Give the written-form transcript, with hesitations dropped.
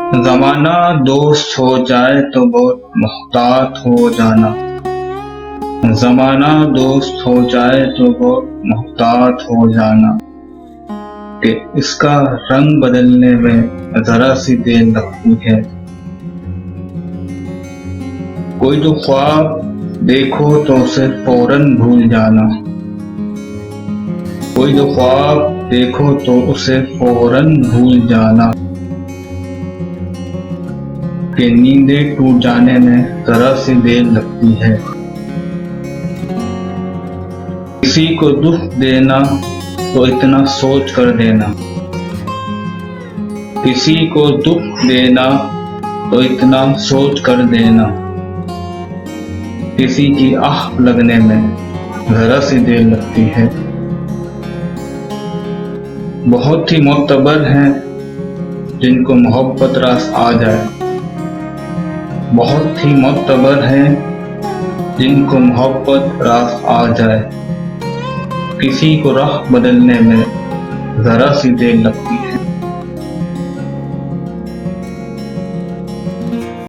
ज़माना दोस्त हो जाए तो बहुत मुहतात हो जाना। ज़माना दोस्त हो जाए तो बहुत मुहतात हो जाना कि इसका रंग बदलने में ज़रा सी देर लगती है। कोई जो ख्वाब देखो तो उसे फौरन भूल जाना। कोई जो ख्वाब देखो तो उसे फौरन भूल जाना कि नींदें टूट जाने में ज़रा सी देर लगती है। किसी को दुख देना तो इतना सोच कर देना। किसी को दुख देना तो इतना सोच कर देना। किसी की आह लगने में ज़रा सी देर लगती है। बहुत ही मोतबर हैं जिनको मोहब्बत रास आ जाए। बहुत ही मोतबर हैं जिनको मोहब्बत रास आ जाए। किसी को राह बदलने में ज़रा सी देर लगती है।